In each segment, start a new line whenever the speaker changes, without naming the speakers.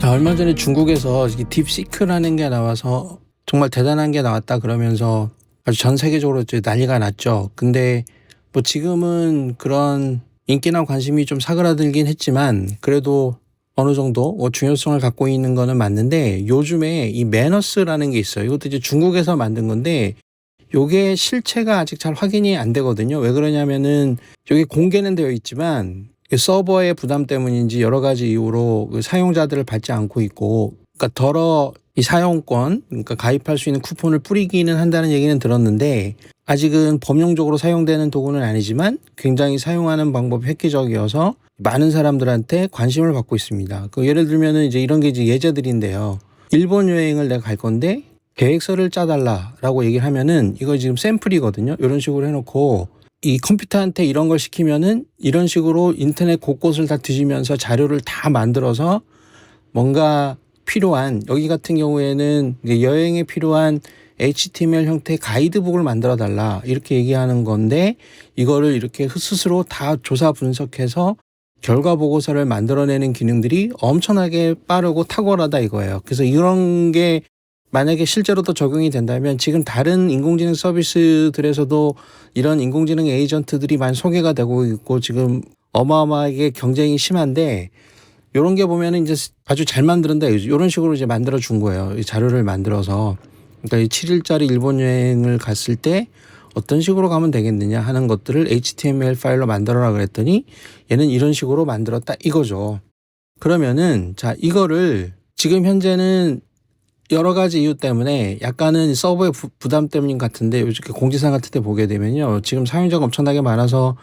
얼마 전에 중국에서 이 딥시크라는 게 나와서 정말 대단한 게 나왔다 그러면서 아주 전 세계적으로 이제 난리가 났죠. 근데 뭐 지금은 그런 인기나 관심이 좀 사그라들긴 했지만 그래도 어느 정도 중요성을 갖고 있는 거는 맞는데, 요즘에 이 매너스라는 게 있어요. 이것도 이제 중국에서 만든 건데 요게 실체가 아직 잘 확인이 안 되거든요. 왜 그러냐면은 여기 공개는 되어 있지만 서버의 부담 때문인지 여러 가지 이유로 그 사용자들을 받지 않고 있고, 그러니까 덜어 이 사용권, 그러니까 가입할 수 있는 쿠폰을 뿌리기는 한다는 얘기는 들었는데 아직은 법령적으로 사용되는 도구는 아니지만 굉장히 사용하는 방법이 획기적이어서 많은 사람들한테 관심을 받고 있습니다. 그 예를 들면은 이제 이런 게 이제 예제들인데요. 일본 여행을 내가 갈 건데 계획서를 짜달라라고 얘기를 하면은 이거 지금 샘플이거든요. 이런 식으로 해놓고 이 컴퓨터한테 이런 걸 시키면은 이런 식으로 인터넷 곳곳을 다 뒤지면서 자료를 다 만들어서 뭔가 필요한, 여기 같은 경우에는 여행에 필요한 HTML 형태의 가이드북을 만들어 달라 이렇게 얘기하는 건데, 이거를 이렇게 스스로 다 조사 분석해서 결과 보고서를 만들어내는 기능들이 엄청나게 빠르고 탁월하다 이거예요. 그래서 이런 게 만약에 실제로도 적용이 된다면 지금 다른 인공지능 서비스들에서도 이런 인공지능 에이전트들이 많이 소개가 되고 있고 지금 어마어마하게 경쟁이 심한데, 요런 게 보면은 이제 아주 잘 만들었다 이런 식으로 이제 만들어 준 거예요. 이 자료를 만들어서. 그러니까 이 7일짜리 일본 여행을 갔을 때 어떤 식으로 가면 되겠느냐 하는 것들을 HTML 파일로 만들어라 그랬더니 얘는 이런 식으로 만들었다 이거죠. 그러면은 자, 이거를 지금 현재는 여러 가지 이유 때문에 약간은 서버의 부담 때문인 것 같은데, 요즘 공지사항 같은 데 보게 되면요, 지금 사용자가 엄청나게 많아서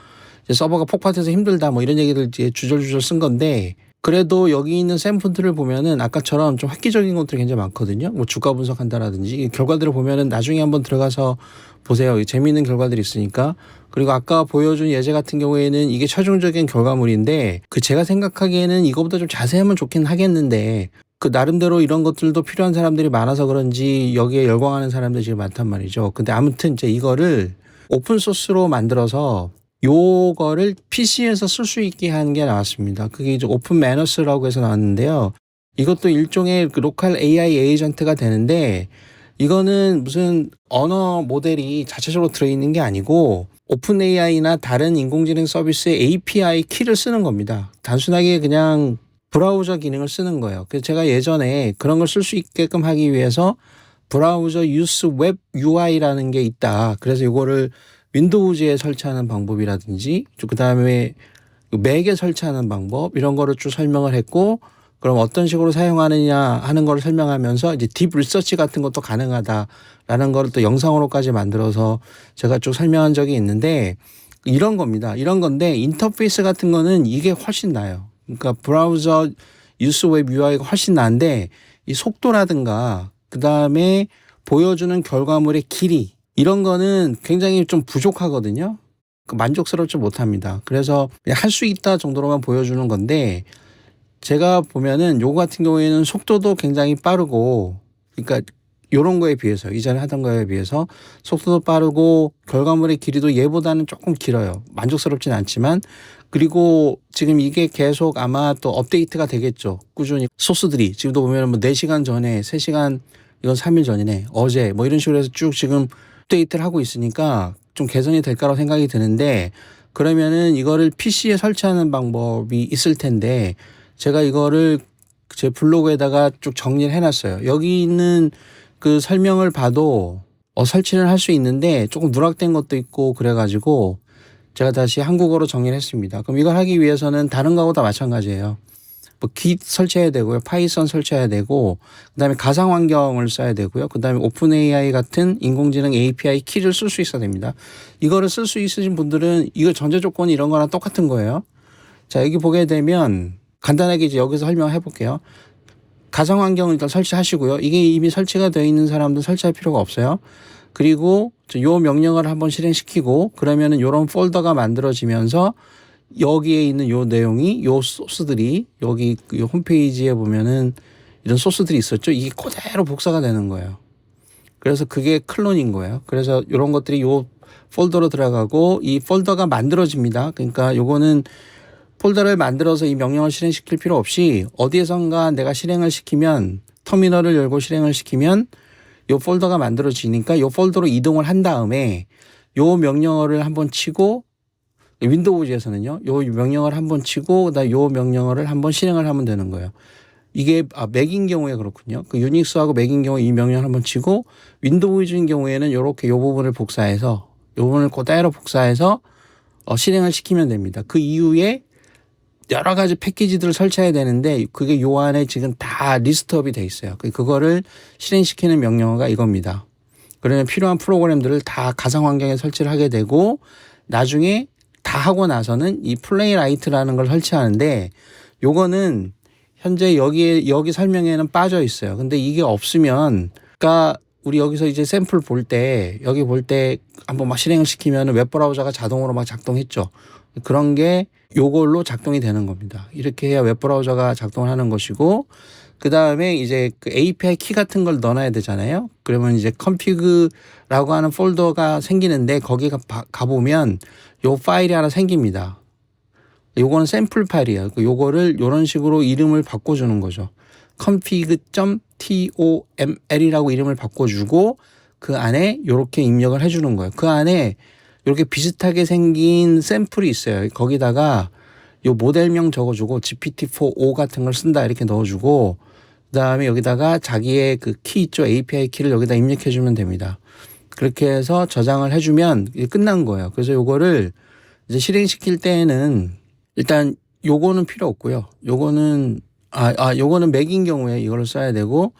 이제 서버가 폭파돼서 힘들다 뭐 이런 얘기들 이제 주절주절 쓴 건데, 그래도 여기 있는 샘플들을 보면은 아까처럼 좀 획기적인 것들이 굉장히 많거든요. 뭐 주가 분석한다라든지 이 결과들을 보면은 나중에 한번 들어가서 보세요. 재미있는 결과들이 있으니까. 그리고 아까 보여준 예제 같은 경우에는 이게 최종적인 결과물인데 제가 생각하기에는 이거보다 좀 자세하면 좋긴 하겠는데, 그 나름대로 이런 것들도 필요한 사람들이 많아서 그런지 여기에 열광하는 사람들이 지금 많단 말이죠. 근데 아무튼 이제 이거를 오픈 소스로 만들어서 요거를 PC에서 쓸 수 있게 한 게 나왔습니다. 그게 이제 오픈 매너스라고 해서 나왔는데요. 이것도 일종의 그 로컬 AI 에이전트가 되는데, 이거는 무슨 언어 모델이 자체적으로 들어있는 게 아니고 오픈 AI나 다른 인공지능 서비스의 API 키를 쓰는 겁니다. 단순하게 그냥 브라우저 기능을 쓰는 거예요. 그래서 제가 예전에 그런 걸 쓸 수 있게끔 하기 위해서 브라우저 유스 웹 UI라는 게 있다. 그래서 이거를 윈도우즈에 설치하는 방법이라든지 그 다음에 맥에 설치하는 방법 이런 거를 쭉 설명을 했고, 그럼 어떤 식으로 사용하느냐 하는 걸 설명하면서 이제 딥 리서치 같은 것도 가능하다라는 거를 또 영상으로까지 만들어서 제가 쭉 설명한 적이 있는데, 이런 겁니다. 이런 건데 인터페이스 같은 거는 이게 훨씬 나아요. 그러니까 브라우저 유스 웹 UI가 훨씬 나은데 이 속도라든가 그 다음에 보여주는 결과물의 길이 이런 거는 굉장히 좀 부족하거든요. 만족스럽지 못합니다. 그래서 할 수 있다 정도로만 보여주는 건데, 제가 보면은 요거 같은 경우에는 속도도 굉장히 빠르고, 그러니까 요런 거에 비해서 이전에 하던 거에 비해서 속도도 빠르고 결과물의 길이도 얘보다는 조금 길어요. 만족스럽진 않지만. 그리고 지금 이게 계속 아마 또 업데이트가 되겠죠. 꾸준히 소스들이 지금도 보면 뭐 4시간 전에 3시간, 이건 3일 전이네, 어제 뭐 이런 식으로 해서 쭉 지금 업데이트를 하고 있으니까 좀 개선이 될 거라고 생각이 드는데, 그러면은 이거를 PC에 설치하는 방법이 있을 텐데 제가 이거를 제 블로그에다가 쭉 정리를 해놨어요. 여기 있는 그 설명을 봐도 설치를 할 수 있는데 조금 누락된 것도 있고 그래가지고 제가 다시 한국어로 정리를 했습니다. 그럼 이걸 하기 위해서는 다른 거하고 다 마찬가지예요. 뭐 Git 설치해야 되고요, 파이썬 설치해야 되고, 그다음에 가상 환경을 써야 되고요, 그다음에 오픈 AI 같은 인공지능 API 키를 쓸 수 있어야 됩니다. 이거를 쓸 수 있으신 분들은 이거 전제 조건이 이런 거랑 똑같은 거예요. 자, 여기 보게 되면 간단하게 이제 여기서 설명해 볼게요. 가상 환경을 일단 설치하시고요. 이게 이미 설치가 되어 있는 사람도 설치할 필요가 없어요. 그리고 요 명령을 한번 실행시키고 그러면은 요런 폴더가 만들어지면서 여기에 있는 요 내용이, 요 소스들이 여기 그 홈페이지에 보면은 이런 소스들이 있었죠. 이게 그대로 복사가 되는 거예요. 그래서 그게 클론인 거예요. 그래서 이런 것들이 요 폴더로 들어가고 이 폴더가 만들어집니다. 그러니까 요거는 폴더를 만들어서 이 명령을 실행시킬 필요 없이 어디에선가 내가 실행을 시키면 터미널을 열고 실행을 시키면 요 폴더가 만들어지니까 요 폴더로 이동을 한 다음에 요 명령어를 한번 치고 윈도우즈에서는요. 요 명령어를 한번 치고 그다음 요 명령어를 한번 실행을 하면 되는 거예요. 이게 맥인 경우에 그렇군요. 그 유닉스하고 맥인 경우에 이 명령을 한번 치고 윈도우즈인 경우에는 요렇게 요 부분을 복사해서 요 부분을 그대로 복사해서 실행을 시키면 됩니다. 그 이후에 여러 가지 패키지들을 설치해야 되는데 그게 요 안에 지금 다 리스트업이 돼 있어요. 그거를 실행시키는 명령어가 이겁니다. 그러면 필요한 프로그램들을 다 가상 환경에 설치를 하게 되고 나중에 다 하고 나서는 이 플레이라이트라는 걸 설치하는데 요거는 현재 여기 설명에는 빠져 있어요. 근데 이게 없으면 그러니까 우리 여기서 이제 샘플 볼 때 여기 볼 때 한번 막 실행을 시키면 웹브라우저가 자동으로 막 작동했죠. 그런 게 요걸로 작동이 되는 겁니다. 이렇게 해야 웹브라우저가 작동을 하는 것이고 그 다음에 이제 그 API 키 같은 걸 넣어놔야 되잖아요. 그러면 이제 config라고 하는 폴더가 생기는데 거기 가보면 요 파일이 하나 생깁니다. 요거는 샘플 파일이에요. 요거를 요런 식으로 이름을 바꿔주는 거죠. config.toml이라고 이름을 바꿔주고 그 안에 요렇게 입력을 해주는 거예요. 그 안에 이렇게 비슷하게 생긴 샘플이 있어요. 거기다가 요 모델명 적어주고 GPT-4o 같은 걸 쓴다 이렇게 넣어주고 그다음에 여기다가 자기의 그 키 있죠. API 키를 여기다 입력해주면 됩니다. 그렇게 해서 저장을 해주면 이게 끝난 거예요. 그래서 요거를 이제 실행시킬 때에는 일단 요거는 필요 없고요. 요거는 요거는 맥인 경우에 이걸 써야 되고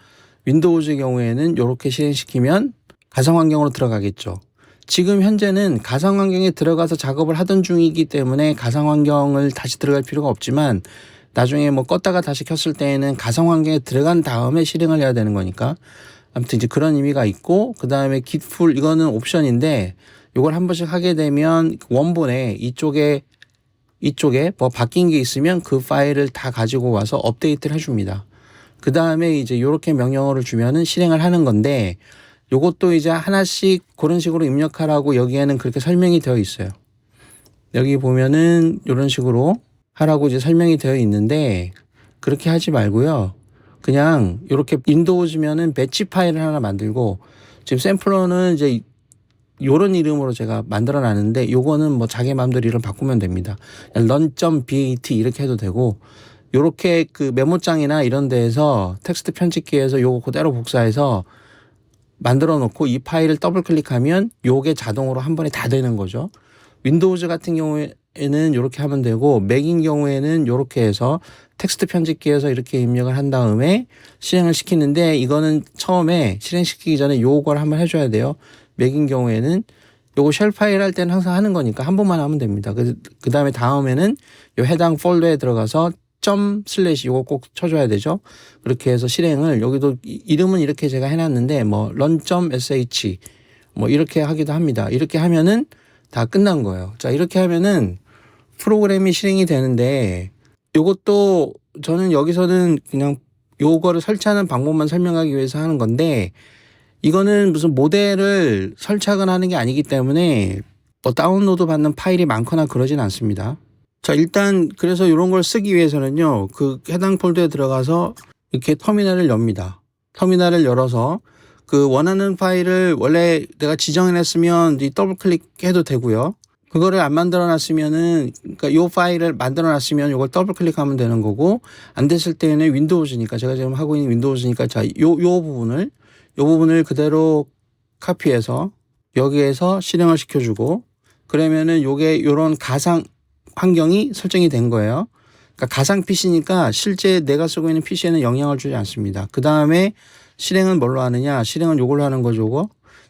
윈도우즈 경우에는 요렇게 실행시키면 가상 환경으로 들어가겠죠. 지금 현재는 가상 환경에 들어가서 작업을 하던 중이기 때문에 가상 환경을 다시 들어갈 필요가 없지만 나중에 뭐 껐다가 다시 켰을 때에는 가상 환경에 들어간 다음에 실행을 해야 되는 거니까 아무튼 이제 그런 의미가 있고 그 다음에 gitful 이거는 옵션인데 이걸 한 번씩 하게 되면 원본에 이쪽에 뭐 바뀐 게 있으면 그 파일을 다 가지고 와서 업데이트를 해줍니다. 그 다음에 이제 이렇게 명령어를 주면은 실행을 하는 건데 요것도 이제 하나씩 그런 식으로 입력하라고 여기에는 그렇게 설명이 되어 있어요. 여기 보면은 이런 식으로 하라고 이제 설명이 되어 있는데 그렇게 하지 말고요. 그냥 이렇게 윈도우즈면은 배치 파일을 하나 만들고 지금 샘플러는 이제 요런 이름으로 제가 만들어 놨는데 요거는 뭐 자기 마음대로 이름 바꾸면 됩니다. run.bat 이렇게 해도 되고 요렇게 그 메모장이나 이런 데에서 텍스트 편집기에서 요거 그대로 복사해서 만들어 놓고 이 파일을 더블 클릭하면 요게 자동으로 한 번에 다 되는 거죠. 윈도우즈 같은 경우에는 이렇게 하면 되고 맥인 경우에는 이렇게 해서 텍스트 편집기에서 이렇게 입력을 한 다음에 실행을 시키는데 이거는 처음에 실행시키기 전에 요걸 한번 해줘야 돼요. 맥인 경우에는 요거 쉘 파일 할 때는 항상 하는 거니까 한 번만 하면 됩니다. 그 다음에 다음에는 요 해당 폴더에 들어가서 점/ 요거 꼭 쳐줘야 되죠. 그렇게 해서 실행을 여기도 이름은 이렇게 제가 해놨는데 뭐 run.sh 뭐 이렇게 하기도 합니다. 이렇게 하면은 다 끝난 거예요. 자 이렇게 하면은 프로그램이 실행이 되는데 요것도 저는 여기서는 그냥 요거를 설치하는 방법만 설명하기 위해서 하는 건데 이거는 무슨 모델을 설치하거나 하는 게 아니기 때문에 뭐 다운로드 받는 파일이 많거나 그러진 않습니다. 자 일단 그래서 이런 걸 쓰기 위해서는요 그 해당 폴더에 들어가서 이렇게 터미널을 엽니다. 터미널을 열어서 그 원하는 파일을 원래 내가 지정해놨으면 더블 클릭해도 되고요. 그거를 안 만들어놨으면은 그러니까 요 파일을 만들어놨으면 이걸 더블 클릭하면 되는 거고 안 됐을 때는 윈도우즈니까 제가 지금 하고 있는 윈도우즈니까 자 요 부분을 그대로 카피해서 여기에서 실행을 시켜주고 그러면은 요게 요런 가상 환경이 설정이 된 거예요. 그러니까 가상 PC니까 실제 내가 쓰고 있는 PC에는 영향을 주지 않습니다. 그 다음에 실행은 뭘로 하느냐? 실행은 요걸로 하는 거죠, 요거.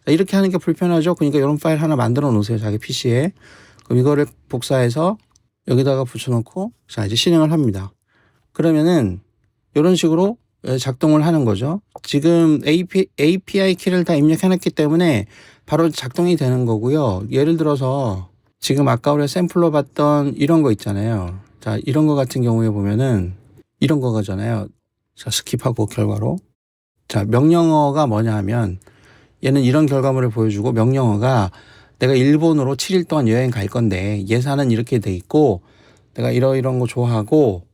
이렇게 하는 게 불편하죠. 그러니까 이런 파일 하나 만들어 놓으세요, 자기 PC에. 그럼 이거를 복사해서 여기다가 붙여놓고 자 이제 실행을 합니다. 그러면은 이런 식으로 작동을 하는 거죠. 지금 API 키를 다 입력해놨기 때문에 바로 작동이 되는 거고요. 예를 들어서 지금 아까 우리가 샘플로 봤던 이런 거 있잖아요. 자 이런 거 같은 경우에 보면은 이런 거잖아요. 자 스킵하고 결과로 자 명령어가 뭐냐 하면 얘는 이런 결과물을 보여주고 명령어가 내가 일본으로 7일 동안 여행 갈 건데 예산은 이렇게 돼 있고 내가 이런 거 좋아하고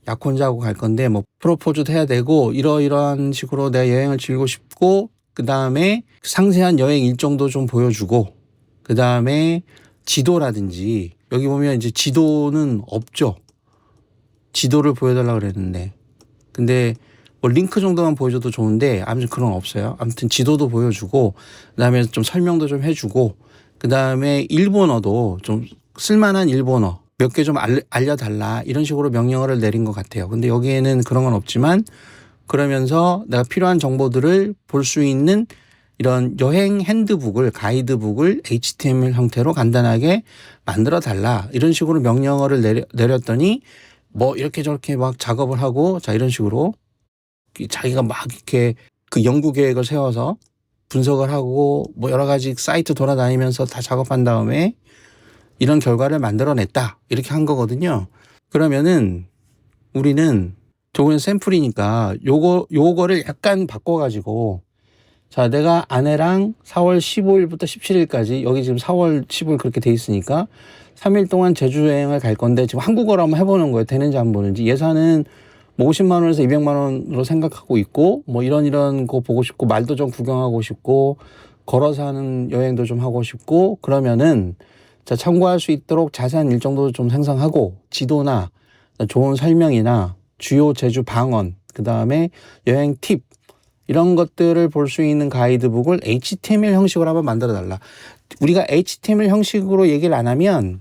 약혼자하고 갈 건데 뭐 프로포즈도 해야 되고 이러이러한 식으로 내가 여행을 즐기고 싶고, 그 다음에 상세한 여행 일정도 좀 보여주고, 그 다음에 지도라든지, 여기 보면 이제 지도는 없죠. 지도를 보여달라고 그랬는데, 근데 뭐 링크 정도만 보여줘도 좋은데 아무튼 그런 거 없어요. 아무튼 지도도 보여주고, 그 다음에 좀 설명도 좀 해주고, 그 다음에 일본어도 좀 쓸만한 일본어 몇 개 좀 알려달라, 이런 식으로 명령어를 내린 것 같아요. 근데 여기에는 그런 건 없지만, 그러면서 내가 필요한 정보들을 볼 수 있는 이런 여행 핸드북을, 가이드북을 HTML 형태로 간단하게 만들어 달라, 이런 식으로 명령어를 내렸더니 뭐 이렇게 저렇게 막 작업을 하고, 자 이런 식으로 자기가 막 이렇게 그 연구 계획을 세워서 분석을 하고 뭐 여러 가지 사이트 돌아다니면서 다 작업한 다음에 이런 결과를 만들어냈다, 이렇게 한 거거든요. 그러면은 우리는 저거는 샘플이니까 요거를 약간 바꿔가지고, 자 내가 아내랑 4월 15일부터 17일까지, 여기 지금 4월 15일 그렇게 돼 있으니까 3일 동안 제주 여행을 갈 건데, 지금 한국어로 한번 해보는 거예요. 되는지 안 보는지. 예산은 뭐 50만 원에서 200만 원으로 생각하고 있고, 뭐 이런 거 보고 싶고, 말도 좀 구경하고 싶고, 걸어서 하는 여행도 좀 하고 싶고, 그러면은 자 참고할 수 있도록 자세한 일정도 좀 생성하고, 지도나 좋은 설명이나 주요 제주 방언, 그 다음에 여행 팁, 이런 것들을 볼 수 있는 가이드북을 HTML 형식으로 한번 만들어 달라. 우리가 HTML 형식으로 얘기를 안 하면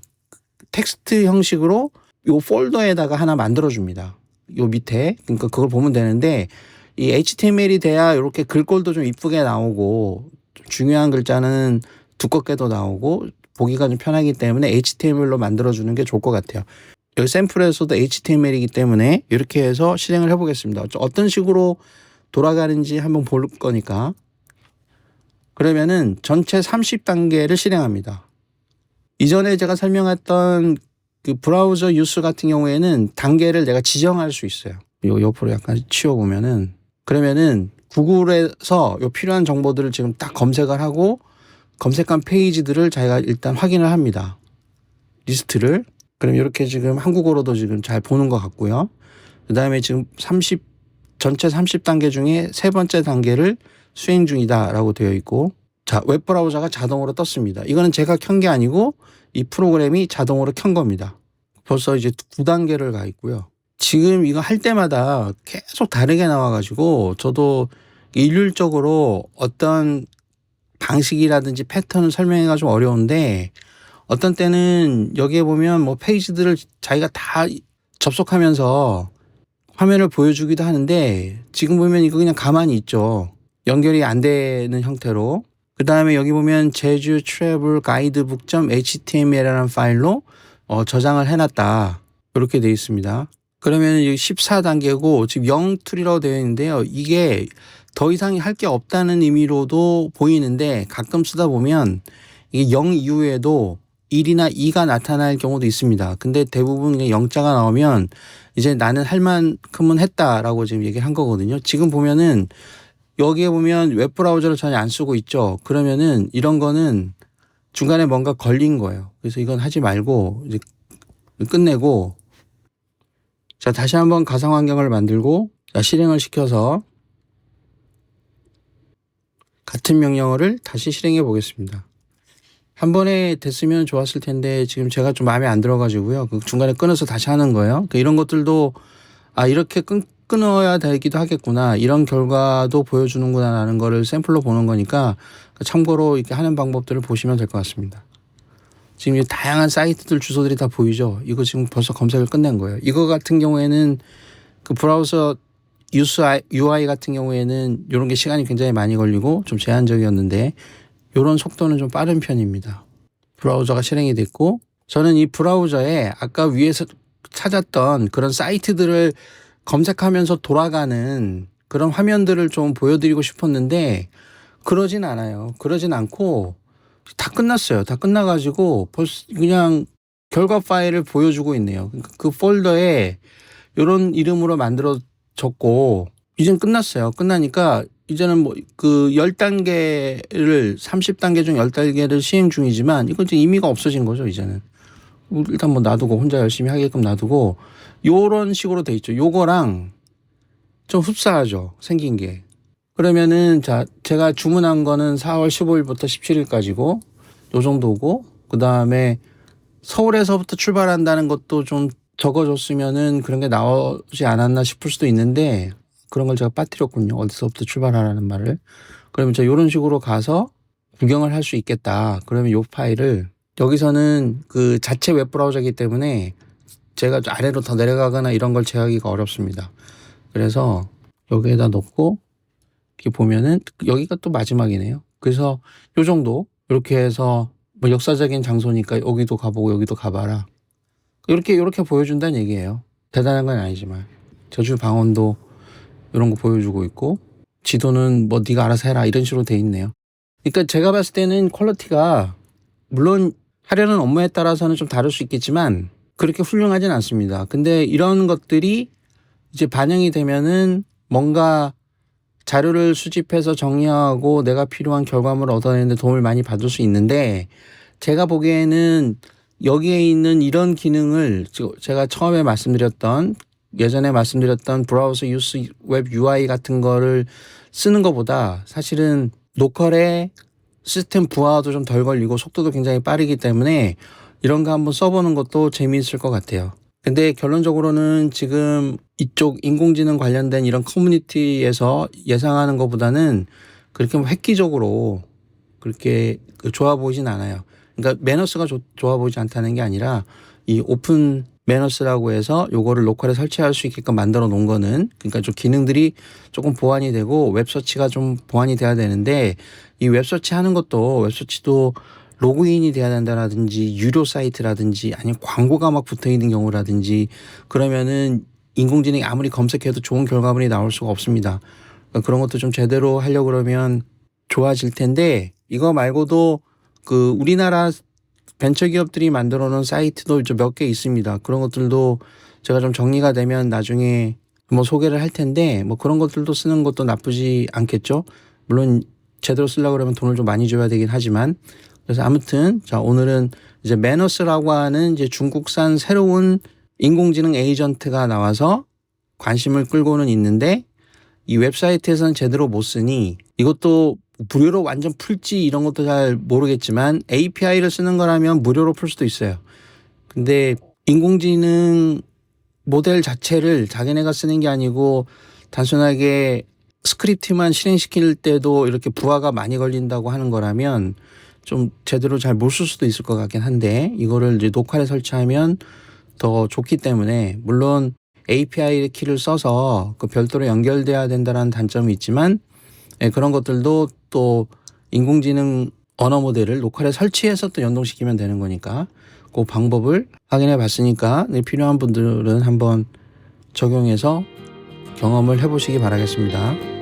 텍스트 형식으로 요 폴더에다가 하나 만들어 줍니다. 요 밑에. 그러니까 그걸 보면 되는데, 이 HTML이 돼야 이렇게 글꼴도 좀 이쁘게 나오고, 중요한 글자는 두껍게도 나오고 보기가 좀 편하기 때문에 HTML로 만들어주는 게 좋을 것 같아요. 여기 샘플에서도 HTML이기 때문에 이렇게 해서 실행을 해보겠습니다. 어떤 식으로 돌아가는지 한번 볼 거니까. 그러면은 전체 30단계를 실행합니다. 이전에 제가 설명했던 그 브라우저 유스 같은 경우에는 단계를 내가 지정할 수 있어요. 요 옆으로 약간 치워보면은, 그러면은 구글에서 요 필요한 정보들을 지금 딱 검색을 하고, 검색한 페이지들을 자기가 일단 확인을 합니다. 리스트를. 그럼 이렇게 지금 한국어로도 지금 잘 보는 것 같고요. 그 다음에 지금 전체 30단계 중에 세 번째 단계를 수행 중이다라고 되어 있고, 자, 웹브라우저가 자동으로 떴습니다. 이거는 제가 켠 게 아니고 이 프로그램이 자동으로 켠 겁니다. 벌써 이제 9단계를 가 있고요. 지금 이거 할 때마다 계속 다르게 나와가지고 저도 일률적으로 어떤 방식이라든지 패턴을 설명하기가 좀 어려운데, 어떤 때는 여기에 보면 뭐 페이지들을 자기가 다 접속하면서 화면을 보여주기도 하는데, 지금 보면 이거 그냥 가만히 있죠. 연결이 안 되는 형태로. 그 다음에 여기 보면 제주 트래블 가이드북.html이라는 파일로 저장을 해놨다, 이렇게 되어 있습니다. 그러면 여기 14단계고 지금 0툴이라고 되어 있는데요. 이게 더 이상 할 게 없다는 의미로도 보이는데, 가끔 쓰다 보면 이게 0 이후에도 1이나 2가 나타날 경우도 있습니다. 근데 대부분 그냥 0자가 나오면 이제 나는 할 만큼은 했다라고 지금 얘기를 한 거거든요. 지금 보면은 여기에 보면 웹브라우저를 전혀 안 쓰고 있죠. 그러면은 이런 거는 중간에 뭔가 걸린 거예요. 그래서 이건 하지 말고 이제 끝내고, 자 다시 한번 가상 환경을 만들고, 자 실행을 시켜서 같은 명령어를 다시 실행해 보겠습니다. 한 번에 됐으면 좋았을 텐데 지금 제가 좀 마음에 안 들어가지고요. 그 중간에 끊어서 다시 하는 거예요. 이런 것들도 이렇게 끊어야 되기도 하겠구나, 이런 결과도 보여주는구나라는 거를 샘플로 보는 거니까 참고로 이렇게 하는 방법들을 보시면 될 것 같습니다. 지금 다양한 사이트들 주소들이 다 보이죠. 이거 지금 벌써 검색을 끝낸 거예요. 이거 같은 경우에는 그 브라우저 UI 같은 경우에는 이런 게 시간이 굉장히 많이 걸리고 좀 제한적이었는데, 이런 속도는 좀 빠른 편입니다. 브라우저가 실행이 됐고, 저는 이 브라우저에 아까 위에서 찾았던 그런 사이트들을 검색하면서 돌아가는 그런 화면들을 좀 보여드리고 싶었는데 그러진 않아요. 그러진 않고 다 끝났어요. 다 끝나가지고 벌써 그냥 결과 파일을 보여주고 있네요. 그 폴더에 이런 이름으로 만들어졌고, 이젠 끝났어요. 끝나니까 이제는 뭐 그 10단계를 30단계 중 10단계를 시행 중이지만 이건 이제 의미가 없어진 거죠. 이제는 일단 뭐 놔두고 혼자 열심히 하게끔 놔두고 요런 식으로 돼 있죠. 요거랑 좀 흡사하죠. 생긴 게. 그러면은 자 제가 주문한 거는 4월 15일부터 17일까지고 요 정도고 그다음에 서울에서부터 출발한다는 것도 좀 적어줬으면은 그런 게 나오지 않았나 싶을 수도 있는데 그런 걸 제가 빠뜨렸군요. 어디서부터 출발하라는 말을. 그러면 저 요런 식으로 가서 구경을 할 수 있겠다. 그러면 요 파일을 여기서는 그 자체 웹브라우저이기 때문에 제가 아래로 더 내려가거나 이런 걸 제어하기가 어렵습니다. 그래서 여기에다 넣고 이렇게 보면은 여기가 또 마지막이네요. 그래서 요 정도 이렇게 해서 뭐 역사적인 장소니까 여기도 가보고 여기도 가봐라. 이렇게 보여준다는 얘기예요. 대단한 건 아니지만 저주 방언도 이런 거 보여주고 있고 지도는 뭐 네가 알아서 해라 이런 식으로 돼 있네요. 그러니까 제가 봤을 때는 퀄리티가 물론 하려는 업무에 따라서는 좀 다를 수 있겠지만 그렇게 훌륭하진 않습니다. 근데 이런 것들이 이제 반영이 되면은 뭔가 자료를 수집해서 정리하고 내가 필요한 결과물을 얻어내는데 도움을 많이 받을 수 있는데 제가 보기에는 여기에 있는 이런 기능을 제가 처음에 예전에 말씀드렸던 브라우저 유스 웹 UI 같은 거를 쓰는 것보다 사실은 로컬의 시스템 부하도 좀 덜 걸리고 속도도 굉장히 빠르기 때문에 이런 거 한번 써보는 것도 재미있을 것 같아요. 근데 결론적으로는 지금 이쪽 인공지능 관련된 이런 커뮤니티에서 예상하는 것보다는 그렇게 뭐 획기적으로 그렇게 좋아 보이진 않아요. 그러니까 매너스가 좋아 보이지 않다는 게 아니라 이 오픈 매너스라고 해서 요거를 로컬에 설치할 수 있게끔 만들어 놓은 거는 그러니까 좀 기능들이 조금 보완이 되고 웹서치가 좀 보완이 돼야 되는데 이 웹서치 하는 것도 웹서치도 로그인이 돼야 된다라든지 유료 사이트라든지 아니면 광고가 막 붙어 있는 경우라든지 그러면은 인공지능이 아무리 검색해도 좋은 결과물이 나올 수가 없습니다. 그러니까 그런 것도 좀 제대로 하려고 그러면 좋아질 텐데 이거 말고도 그 우리나라 벤처기업들이 만들어 놓은 사이트도 몇 개 있습니다. 그런 것들도 제가 좀 정리가 되면 나중에 뭐 소개를 할 텐데 뭐 그런 것들도 쓰는 것도 나쁘지 않겠죠. 물론 제대로 쓰려고 그러면 돈을 좀 많이 줘야 되긴 하지만 그래서 아무튼 자 오늘은 이제 매너스라고 하는 이제 중국산 새로운 인공지능 에이전트가 나와서 관심을 끌고는 있는데 이 웹사이트에서는 제대로 못 쓰니 이것도 무료로 완전 풀지 이런 것도 잘 모르겠지만 API를 쓰는 거라면 무료로 풀 수도 있어요. 근데 인공지능 모델 자체를 자기네가 쓰는 게 아니고 단순하게 스크립트만 실행시킬 때도 이렇게 부하가 많이 걸린다고 하는 거라면 좀 제대로 잘 못 쓸 수도 있을 것 같긴 한데 이거를 이제 로컬에 설치하면 더 좋기 때문에 물론 API 키를 써서 그 별도로 연결돼야 된다는 단점이 있지만 그런 것들도 또 인공지능 언어 모델을 로컬에 설치해서 또 연동시키면 되는 거니까 그 방법을 확인해 봤으니까 필요한 분들은 한번 적용해서 경험을 해보시기 바라겠습니다.